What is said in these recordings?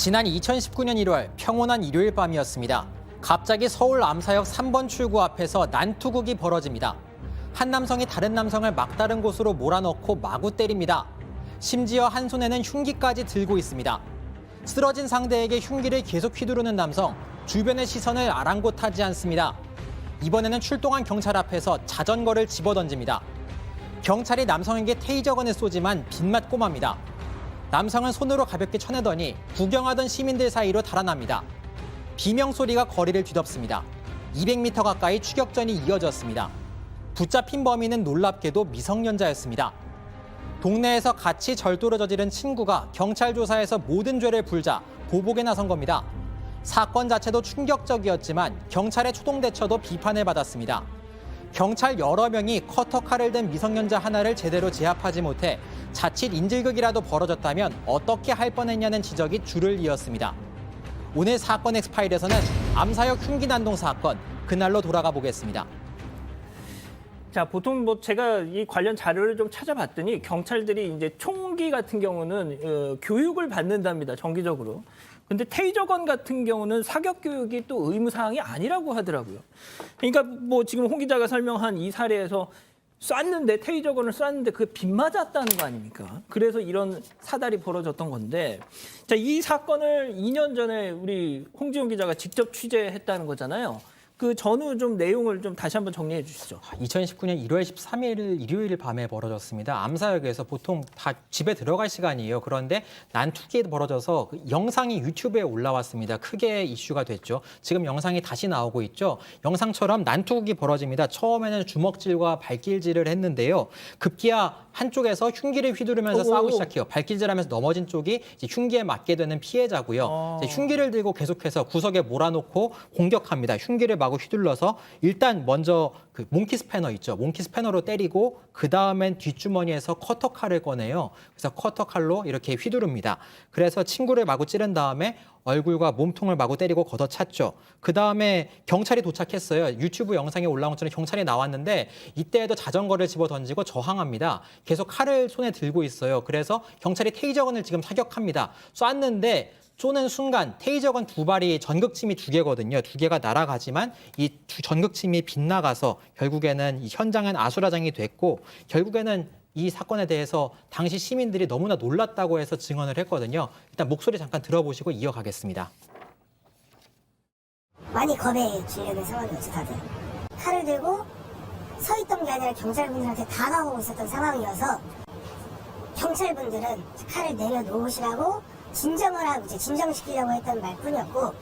지난 2019년 1월 평온한 일요일 밤이었습니다. 갑자기 서울 암사역 3번 출구 앞에서 난투극이 벌어집니다. 한 남성이 다른 남성을 막다른 곳으로 몰아넣고 마구 때립니다. 심지어 한 손에는 흉기까지 들고 있습니다. 쓰러진 상대에게 흉기를 계속 휘두르는 남성, 주변의 시선을 아랑곳하지 않습니다. 이번에는 출동한 경찰 앞에서 자전거를 집어던집니다. 경찰이 남성에게 테이저건을 쏘지만 빗맞고 맙니다. 남성은 손으로 가볍게 쳐내더니 구경하던 시민들 사이로 달아납니다. 비명소리가 거리를 뒤덮습니다. 200m 가까이 추격전이 이어졌습니다. 붙잡힌 범인은 놀랍게도 미성년자였습니다. 동네에서 같이 절도를 저지른 친구가 경찰 조사에서 모든 죄를 불자 보복에 나선 겁니다. 사건 자체도 충격적이었지만 경찰의 초동 대처도 비판을 받았습니다. 경찰 여러 명이 커터칼을 든 미성년자 하나를 제대로 제압하지 못해 자칫 인질극이라도 벌어졌다면 어떻게 할 뻔했냐는 지적이 줄을 이었습니다. 오늘 사건 엑스파일에서는 암사역 흉기 난동 사건, 그날로 돌아가 보겠습니다. 자, 보통 제가 이 관련 자료를 좀 찾아봤더니 경찰들이 이제 총기 같은 경우는 교육을 받는답니다, 정기적으로. 근데 테이저건 같은 경우는 사격 교육이 또 의무 사항이 아니라고 하더라고요. 그러니까 지금 홍 기자가 설명한 이 사례에서 쐈는데 테이저건을 쐈는데 그게 빗맞았다는 거 아닙니까? 그래서 이런 사달이 벌어졌던 건데, 자, 이 사건을 2년 전에 우리 홍지훈 기자가 직접 취재했다는 거잖아요. 그 전후 좀 내용을 좀 다시 한번 정리해 주시죠. 2019년 1월 13일 일요일 밤에 벌어졌습니다. 암사역에서 보통 다 집에 들어갈 시간이에요. 그런데 난투기 벌어져서 그 영상이 유튜브에 올라왔습니다. 크게 이슈가 됐죠. 지금 영상이 다시 나오고 있죠. 영상처럼 난투극이 벌어집니다. 처음에는 주먹질과 발길질을 했는데요. 급기야 한쪽에서 흉기를 휘두르면서 싸우기 시작해요. 발길질하면서 넘어진 쪽이 이제 흉기에 맞게 되는 피해자고요. 이제 흉기를 들고 계속해서 구석에 몰아놓고 공격합니다. 흉기를 마구 휘둘러서 일단 먼저 그 몽키 스패너 있죠. 몽키 스패너로 때리고 그 다음엔 뒷주머니에서 커터칼을 꺼내요. 그래서 커터칼로 이렇게 휘두릅니다. 그래서 친구를 마구 찌른 다음에 얼굴과 몸통을 마구 때리고 걷어찼죠. 그 다음에 경찰이 도착했어요. 유튜브 영상에 올라온 것처럼 경찰이 나왔는데 이때에도 자전거를 집어 던지고 저항합니다. 계속 칼을 손에 들고 있어요. 그래서 경찰이 테이저건을 지금 사격합니다. 쐈는데 쏘는 순간 테이저건 두 발이 전극침이 두 개거든요. 두 개가 날아가지만 이 전극침이 빗나가서 결국에는 이 현장은 아수라장이 됐고 결국에는 이 사건에 대해서 당시 시민들이 너무나 놀랐다고 해서 증언을 했거든요. 일단 목소리 잠깐 들어보시고 이어가겠습니다. 많이 겁에 질려는 상황이었죠, 다들. 칼을 들고 서 있던 게 아니라 경찰분들한테 다가오고 있었던 상황이어서 경찰분들은 칼을 내려놓으시라고 진정을 하고 이제 진정시키려고 했던 말뿐이었고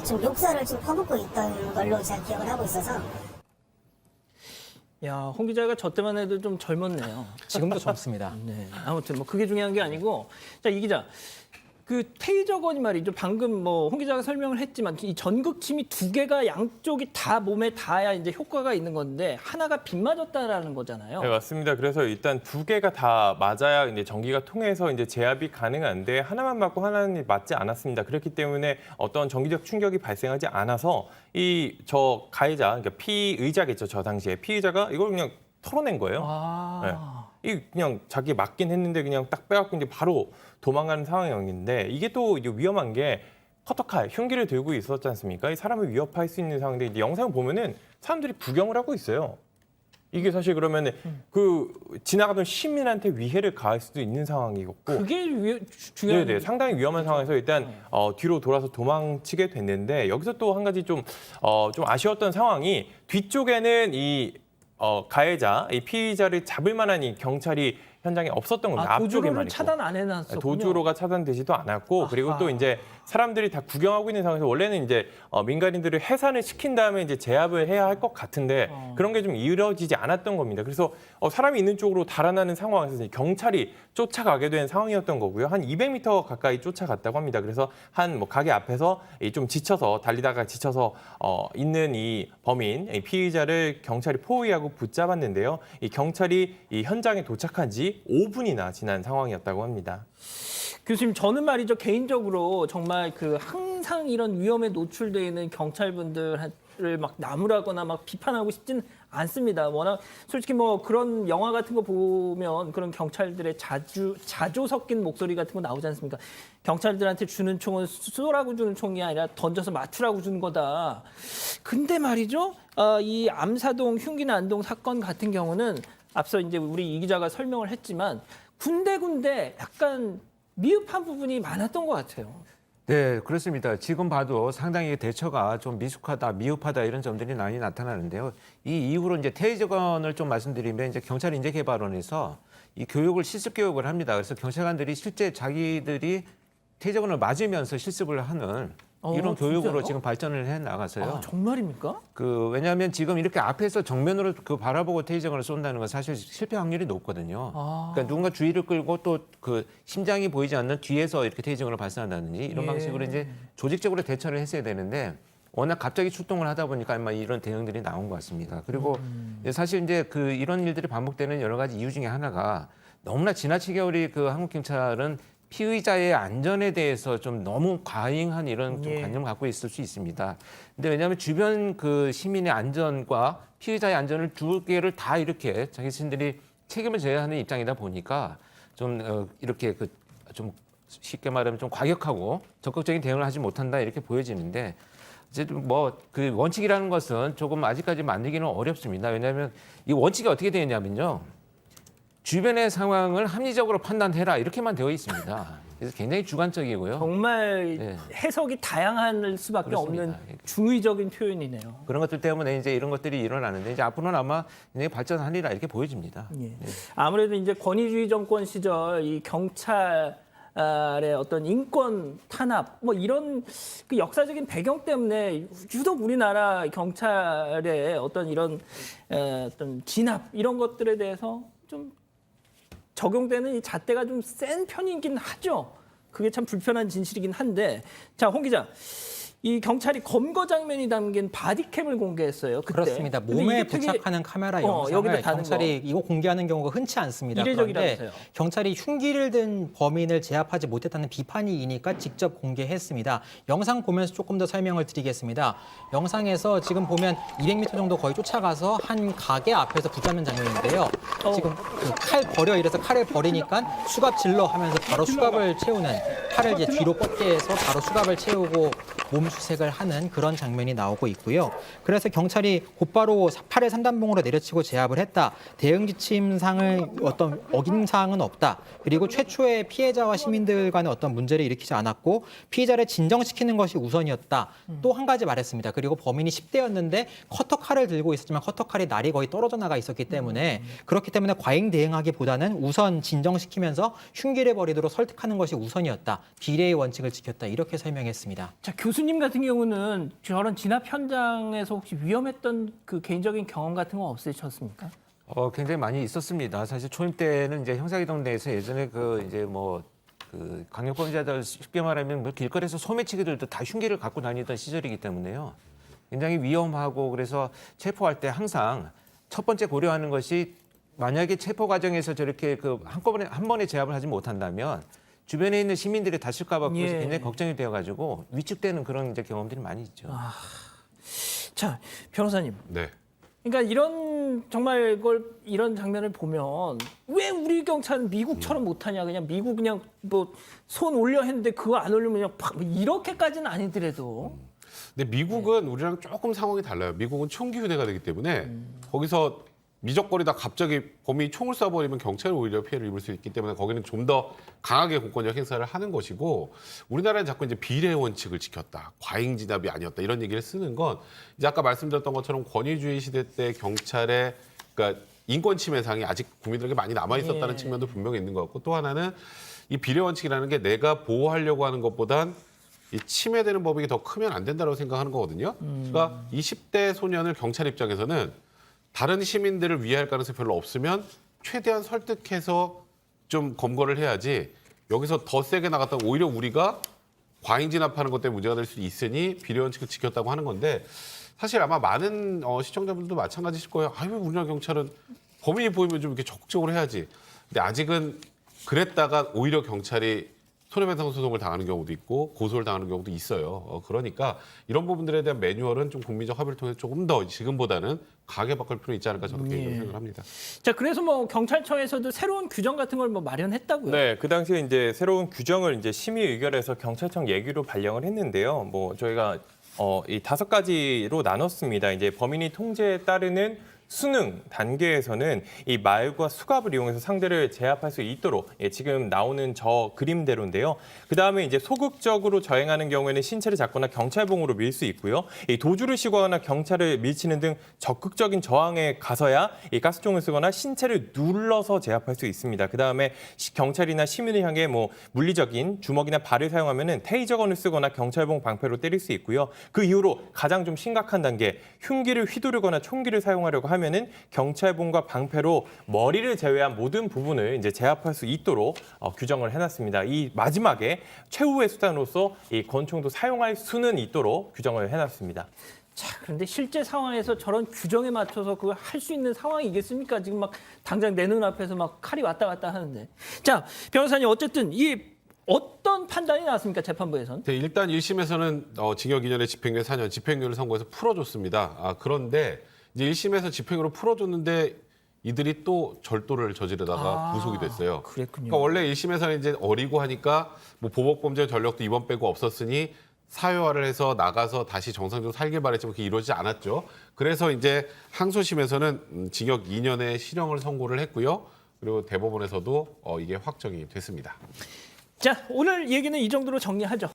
좀 욕설을 좀 퍼붓고 있던 걸로 제가 기억을 하고 있어서. 야, 홍 기자가 저 때만 해도 좀 젊었네요. 지금도 젊습니다. 네, 아무튼 그게 중요한 게 아니고, 자, 이 기자, 그 테이저건이 말이죠. 방금 홍 기자가 설명을 했지만 이 전극침이 두 개가 양쪽이 다 몸에 닿아야 이제 효과가 있는 건데 하나가 빗맞았다라는 거잖아요. 네, 맞습니다. 그래서 일단 두 개가 다 맞아야 이제 전기가 통해서 이제 제압이 가능한데 하나만 맞고 하나는 맞지 않았습니다. 그렇기 때문에 어떤 전기적 충격이 발생하지 않아서 저 가해자, 그러니까 피의자겠죠. 저 당시에 피의자가 이걸 그냥 털어낸 거예요. 네. 이 그냥 자기 맞긴 했는데 그냥 딱 빼갖고 이제 바로 도망가는 상황이었는데 이게 또 이제 위험한 게 커터칼, 흉기를 들고 있었지 않습니까? 이 사람을 위협할 수 있는 상황인데 이제 영상을 보면은 사람들이 구경을 하고 있어요. 이게 사실 그러면은 그 지나가던 시민한테 위해를 가할 수도 있는 상황이었고 그게 중요한. 네네, 상당히 위험한 상황에서 일단 뒤로 돌아서 도망치게 됐는데 여기서 또 한 가지 좀 아쉬웠던 상황이 뒤쪽에는 이 가해자, 이 피의자를 잡을 만한 이 경찰이 현장에 없었던 겁니다. 도주로를 차단 안 해놨었군요. 도주로가 차단되지도 않았고 그리고 또 이제 사람들이 다 구경하고 있는 상황에서 원래는 이제 민간인들을 해산을 시킨 다음에 이제 제압을 해야 할 것 같은데 그런 게 좀 이루어지지 않았던 겁니다. 그래서 사람이 있는 쪽으로 달아나는 상황에서 이제 경찰이 쫓아가게 된 상황이었던 거고요. 한 200m 가까이 쫓아갔다고 합니다. 그래서 한 가게 앞에서 좀 지쳐서 달리다가 지쳐서 있는 이 범인, 이 피의자를 경찰이 포위하고 붙잡았는데요. 이 경찰이 이 현장에 도착한 지 5분이나 지난 상황이었다고 합니다. 교수님, 저는 말이죠, 개인적으로 정말 항상 이런 위험에 노출되어 있는 경찰분들을 막 나무라거나 막 비판하고 싶진 않습니다. 워낙 솔직히 뭐 그런 영화 같은 거 보면 그런 경찰들의 자조 섞인 목소리 같은 거 나오지 않습니까? 경찰들한테 주는 총은 쏘라고 주는 총이 아니라 던져서 맞추라고 주는 거다. 근데 말이죠, 이 암사동 흉기나 안동 사건 같은 경우는 앞서 이제 우리 이 기자가 설명을 했지만 군데군데 약간 미흡한 부분이 많았던 것 같아요. 네, 그렇습니다. 지금 봐도 상당히 대처가 좀 미숙하다, 미흡하다 이런 점들이 많이 나타나는데요. 이 이후로 이제 테이저건을 좀 말씀드리면 이제 경찰 인재개발원에서 이 교육을 실습 교육을 합니다. 그래서 경찰관들이 실제 자기들이 테이저건을 맞으면서 실습을 하는 이런 교육으로 진짜요? 지금 발전을 해 나가서요. 아, 정말입니까? 왜냐하면 지금 이렇게 앞에서 정면으로 바라보고 테이저건을 쏜다는 건 사실 실패 확률이 높거든요. 그러니까 누군가 주의를 끌고 또 그 심장이 보이지 않는 뒤에서 이렇게 테이저건을 발사한다든지 이런 예. 방식으로 이제 조직적으로 대처를 했어야 되는데 워낙 갑자기 출동을 하다 보니까 아마 이런 대응들이 나온 것 같습니다. 그리고 사실 이제 이런 일들이 반복되는 여러 가지 이유 중에 하나가 너무나 지나치게 우리 한국 경찰은 피의자의 안전에 대해서 좀 너무 과잉한 이런 좀 예. 관념을 갖고 있을 수 있습니다. 근데 왜냐하면 주변 시민의 안전과 피의자의 안전을 두 개를 다 이렇게 자기 자신들이 책임을 져야 하는 입장이다 보니까 좀 이렇게 좀 쉽게 말하면 좀 과격하고 적극적인 대응을 하지 못한다 이렇게 보여지는데 어쨌든 그 원칙이라는 것은 조금 아직까지 만들기는 어렵습니다. 왜냐하면 이 원칙이 어떻게 되어 있냐면요. 주변의 상황을 합리적으로 판단해라 이렇게만 되어 있습니다. 그래서 굉장히 주관적이고요. 정말 네. 해석이 다양할 수밖에 그렇습니다. 없는 중의적인 표현이네요. 그런 것들 때문에 이제 이런 것들이 일어나는데 이제 앞으로는 아마 굉장히 발전하리라 이렇게 보여집니다. 예. 아무래도 이제 권위주의 정권 시절 이 경찰의 어떤 인권 탄압 뭐 이런 그 역사적인 배경 때문에 유독 우리나라 경찰의 어떤 이런 어떤 진압 이런 것들에 대해서 좀 적용되는 이 잣대가 좀 센 편이긴 하죠. 그게 참 불편한 진실이긴 한데, 자, 홍 기자, 이 경찰이 검거 장면이 담긴 바디캠을 공개했어요. 그때. 그렇습니다. 근데 몸에 이게 되게 부착하는 카메라 여기다 영상을 다는 경찰이 이거 공개하는 경우가 흔치 않습니다. 이례적이라면서요. 그런데 경찰이 흉기를 든 범인을 제압하지 못했다는 비판이 이니까 직접 공개했습니다. 영상 보면서 조금 더 설명을 드리겠습니다. 영상에서 지금 보면 200m 정도 거의 쫓아가서 한 가게 앞에서 붙잡는 장면인데요. 지금 칼 버려 이래서 칼을 버리니까 수갑 질러 하면서 바로 수갑을 채우는 팔을 이제 뒤로 뻗게 해서 바로 수갑을 채우고 몸 수색을 하는 그런 장면이 나오고 있고요. 그래서 경찰이 곧바로 팔을 산단봉으로 내려치고 제압을 했다. 대응 지침상을 어떤 어긴 사항은 없다. 그리고 최초의 피해자와 시민들 간의 어떤 문제를 일으키지 않았고 피의자를 진정시키는 것이 우선이었다. 또 한 가지 말했습니다. 그리고 범인이 10대였는데 커터칼을 들고 있었지만 커터칼이 날이 거의 떨어져 나가 있었기 때문에 그렇기 때문에 과잉 대응하기보다는 우선 진정시키면서 흉기를 버리도록 설득하는 것이 우선이었다. 비례의 원칙을 지켰다. 이렇게 설명했습니다. 자, 교수님 같은 경우는 저런 진압 현장에서 혹시 위험했던 그 개인적인 경험 같은 거 없으셨습니까? 굉장히 많이 있었습니다. 사실 초임 때는 이제 형사기동 내에서 예전에 강력범죄자들 쉽게 말하면 길거리에서 소매치기들도 다 흉기를 갖고 다니던 시절이기 때문에요. 굉장히 위험하고 그래서 체포할 때 항상 첫 번째 고려하는 것이 만약에 체포 과정에서 저렇게 한꺼번에 한 번에 제압을 하지 못한다면 주변에 있는 시민들이 다칠까 봐 그것이 예. 굉장히 걱정이 되어가지고 위축되는 그런 이제 경험들이 많이 있죠. 자, 변호사님. 네. 그러니까 이런 장면을 보면 왜 우리 경찰은 미국처럼 못하냐, 그냥 미국 그냥 뭐 손 올려 했는데 그거 안 올리면 그냥 팍 이렇게까지는 아니더라도 근데 미국은 우리랑 조금 상황이 달라요. 미국은 총기 휴대가 되기 때문에 거기서 미적거리다 갑자기 범인이 총을 쏴버리면 경찰이 오히려 피해를 입을 수 있기 때문에 거기는 좀 더 강하게 공권력 행사를 하는 것이고 우리나라는 자꾸 이제 비례 원칙을 지켰다. 과잉 진압이 아니었다. 이런 얘기를 쓰는 건 이제 아까 말씀드렸던 것처럼 권위주의 시대 때 경찰의 그러니까 인권 침해상이 아직 국민들에게 많이 남아 있었다는 예. 측면도 분명히 있는 것 같고 또 하나는 이 비례 원칙이라는 게 내가 보호하려고 하는 것보단 이 침해되는 법익이 더 크면 안 된다고 생각하는 거거든요. 그러니까 20대 소년을 경찰 입장에서는 다른 시민들을 위해할 가능성이 별로 없으면 최대한 설득해서 좀 검거를 해야지 여기서 더 세게 나갔다가 오히려 우리가 과잉 진압하는 것 때문에 문제가 될 수 있으니 비례 원칙을 지켰다고 하는 건데 사실 아마 많은 시청자분들도 마찬가지실 거예요. 아유, 우리나라 경찰은 범인이 보이면 좀 이렇게 적극적으로 해야지. 근데 아직은 그랬다가 오히려 경찰이 손해배상 소송을 당하는 경우도 있고 고소를 당하는 경우도 있어요. 그러니까 이런 부분들에 대한 매뉴얼은 좀 국민적 합의를 통해서 조금 더 지금보다는 강하게 바꿀 필요는 있지 않을까 저는 개인적으로 생각을 합니다. 자, 그래서 뭐 경찰청에서도 새로운 규정 같은 걸 뭐 마련했다고요. 네, 그 당시에 이제 새로운 규정을 이제 심의 의결해서 경찰청 얘기로 발령을 했는데요. 뭐 저희가 이 5가지로 나눴습니다. 이제 범인이 통제에 따르는 수능 단계에서는 이 말과 수갑을 이용해서 상대를 제압할 수 있도록 지금 나오는 저 그림대로인데요. 그다음에 이제 소극적으로 저행하는 경우에는 신체를 잡거나 경찰봉으로 밀 수 있고요. 이 도주를 시도하거나 경찰을 밀치는 등 적극적인 저항에 가서야 이 가스총을 쓰거나 신체를 눌러서 제압할 수 있습니다. 그다음에 경찰이나 시민을 향해 뭐 물리적인 주먹이나 발을 사용하면은 테이저건을 쓰거나 경찰봉 방패로 때릴 수 있고요. 그 이후로 가장 좀 심각한 단계 흉기를 휘두르거나 총기를 사용하려고 하면은 경찰봉과 방패로 머리를 제외한 모든 부분을 이제 제압할 수 있도록 규정을 해놨습니다. 이 마지막에 최후의 수단으로서 이 권총도 사용할 수는 있도록 규정을 해놨습니다. 자, 그런데 실제 상황에서 저런 규정에 맞춰서 그걸 할 수 있는 상황이겠습니까? 지금 막 당장 내 눈앞에서 막 칼이 왔다 갔다 하는데. 자, 변호사님 어쨌든 이 어떤 판단이 나왔습니까? 재판부에서는? 네, 일단 1심에서는 징역 2년에 집행유예 4년, 집행유예를 선고해서 풀어줬습니다. 그런데 이제 1심에서 집행유예로 풀어줬는데 이들이 또 절도를 저지르다가 구속이 됐어요. 그랬군요. 그러니까 원래 1심에서는 이제 어리고 하니까 뭐 보복범죄 전력도 이번 빼고 없었으니 사회화를 해서 나가서 다시 정상적으로 살길 바랬지만 그게 이루어지지 않았죠. 그래서 이제 항소심에서는 징역 2년의 실형을 선고를 했고요. 그리고 대법원에서도 이게 확정이 됐습니다. 자, 오늘 얘기는 이 정도로 정리하죠.